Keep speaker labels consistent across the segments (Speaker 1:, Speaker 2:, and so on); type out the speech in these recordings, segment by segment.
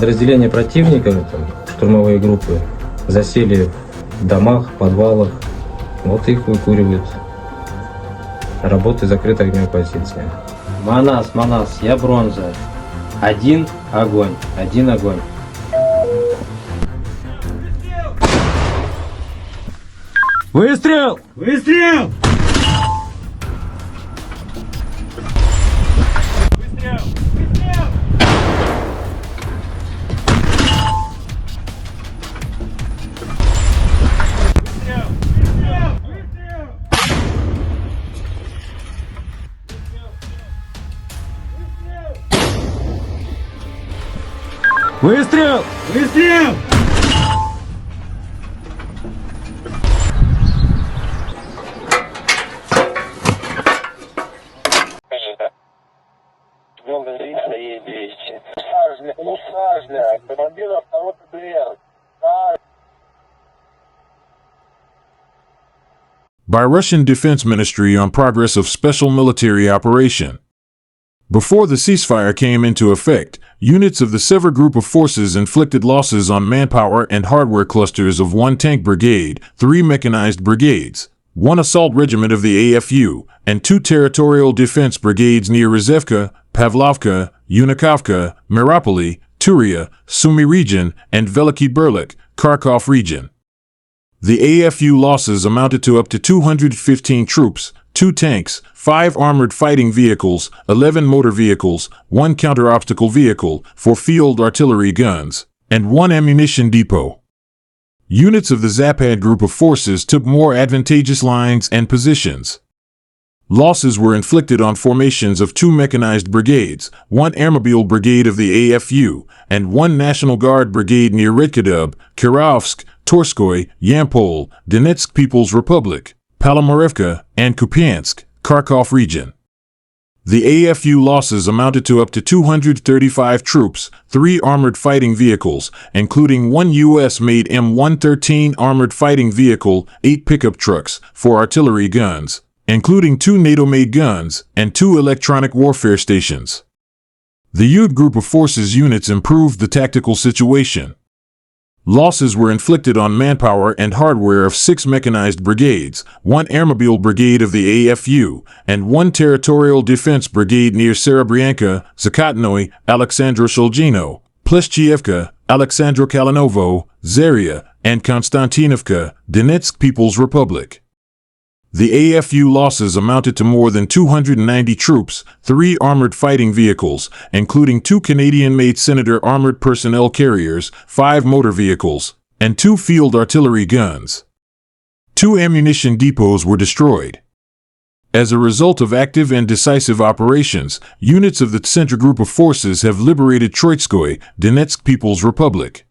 Speaker 1: Подразделения противника, там, штурмовые группы, засели в домах, подвалах. Вот их выкуривают. Работы закрытой огневой позиции. Манас, я бронза. Один огонь. Выстрел!
Speaker 2: Выстрел!
Speaker 1: Выстрел!
Speaker 2: Выстрел!
Speaker 3: By Russian Defense Ministry on progress of special military operation. Before the ceasefire came into effect, units of the Sever group of forces inflicted losses on manpower and hardware clusters of 1 tank brigade, 3 mechanized brigades, 1 assault regiment of the AFU, and 2 territorial defense brigades near Rizevka, Pavlovka, Unikovka, Miropoli, Turia, Sumy region, and Veliki Berlik, Kharkov region. The AFU losses amounted to up to 215 troops, 2 tanks, 5 armored fighting vehicles, 11 motor vehicles, 1 counter-obstacle vehicle, 4 field artillery guns, and 1 ammunition depot. Units of the Zapad group of forces took more advantageous lines and positions. Losses were inflicted on formations of 2 mechanized brigades, 1 airmobile brigade of the AFU, and 1 National Guard brigade near Redkadub, Kirovsk, Trocoy, Yampol, Donetsk People's Republic, Palomorevka, and Kupiansk, Kharkov region. The AFU losses amounted to up to 235 troops, 3 armored fighting vehicles, including 1 U.S.-made M113 armored fighting vehicle, 8 pickup trucks, 4 artillery guns, including 2 NATO-made guns, and 2 electronic warfare stations. The U-Boote group of forces units improved the tactical situation. Losses were inflicted on manpower and hardware of 6 mechanized brigades, 1 airmobile brigade of the AFU, and 1 territorial defense brigade near Serebryanka, Zakotnoy, Alexandro Shulgino, Pleshchievka, Alexandro Kalinovo, Zaria, and Konstantinovka, Donetsk People's Republic. The AFU losses amounted to more than 290 troops, 3 armored fighting vehicles, including 2 Canadian-made Senator armored personnel carriers, 5 motor vehicles, and 2 field artillery guns. 2 ammunition depots were destroyed. As a result of active and decisive operations, units of the Center Group of Forces have liberated Trocoy, Donetsk People's Republic.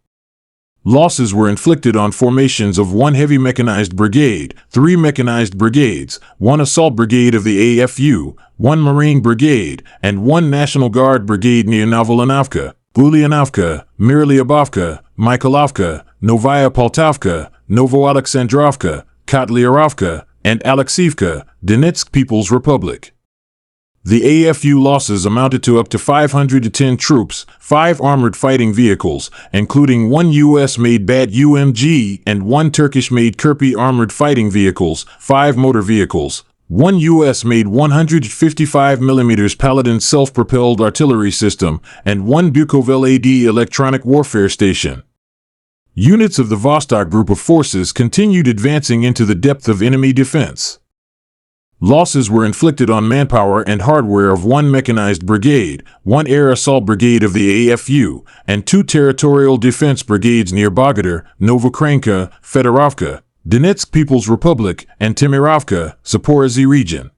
Speaker 3: Losses were inflicted on formations of 1 heavy mechanized brigade, 3 mechanized brigades, 1 assault brigade of the AFU, 1 Marine brigade, and 1 National Guard brigade near Novolinovka, Ulyanovka, Myrylyabovka, Mykolovka, Novaya Poltavka, Novoalexandrovka, Kotlyarovka, and Alexievka, Donetsk People's Republic. The AFU losses amounted to up to 510 troops, 5 armored fighting vehicles, including 1 U.S.-made BAT UMG and 1 Turkish-made Kirpi armored fighting vehicles, 5 motor vehicles, 1 U.S.-made 155mm Paladin self-propelled artillery system, and 1 Bukovel AD electronic warfare station. Units of the Vostok group of forces continued advancing into the depth of enemy defense. Losses were inflicted on manpower and hardware of 1 mechanized brigade, 1 air assault brigade of the AFU, and 2 territorial defense brigades near Bogodar, Novokranka, Fedorovka, Donetsk People's Republic, and Timirovka, Zaporizhzhia region.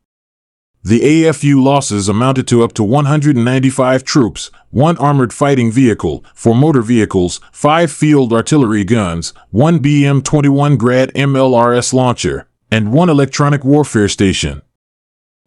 Speaker 3: The AFU losses amounted to up to 195 troops, 1 armored fighting vehicle, 4 motor vehicles, 5 field artillery guns, 1 BM-21 Grad MLRS launcher, and 1 electronic warfare station.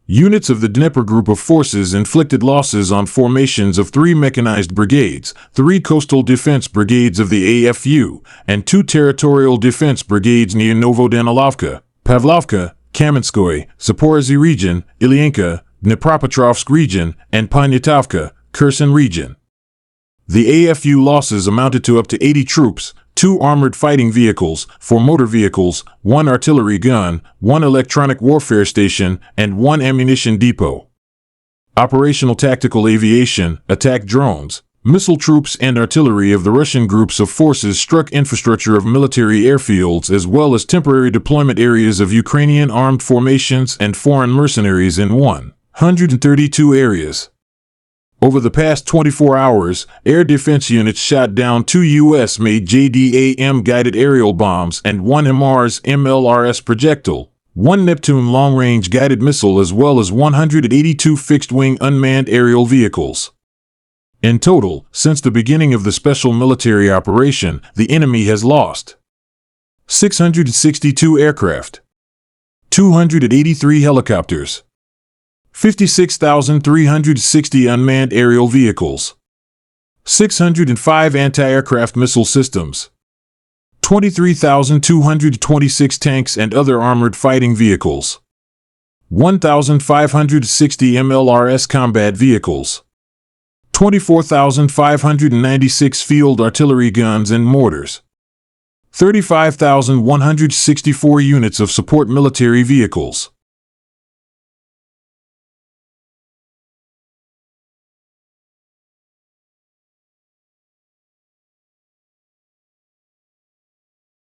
Speaker 3: Units of the DEPer group of forces inflicted losses on formations of 3 mechanized brigades, 3 coastal defense brigades of the AFU, and 2 territorial defense brigades near Novodanilovka, Pavlovka, Kamenskoye, Zaporizhzhia region, Ilyanka, Dnipropetrovsk region, and Poniatowka, Kherson region. The AFU losses amounted to up to 80 troops, 2 armored fighting vehicles, 4 motor vehicles, 1 artillery gun, 1 electronic warfare station, and 1 ammunition depot. Operational tactical aviation, attack drones, missile troops and artillery of the Russian groups of forces struck infrastructure of military airfields as well as temporary deployment areas of Ukrainian armed formations and foreign mercenaries in 132 areas. Over the past 24 hours, air defense units shot down 2 U.S.-made JDAM guided aerial bombs and 1 MLRS projectile, 1 Neptune long-range guided missile as well as 182 fixed-wing unmanned aerial vehicles. In total, since the beginning of the special military operation, the enemy has lost 662 aircraft, 283 helicopters, 56,360 unmanned aerial vehicles, 605 anti-aircraft missile systems, 23,226 tanks and other armored fighting vehicles, 1,560 MLRS combat vehicles, 24,596 field artillery guns and mortars, 35,164 units of support military vehicles,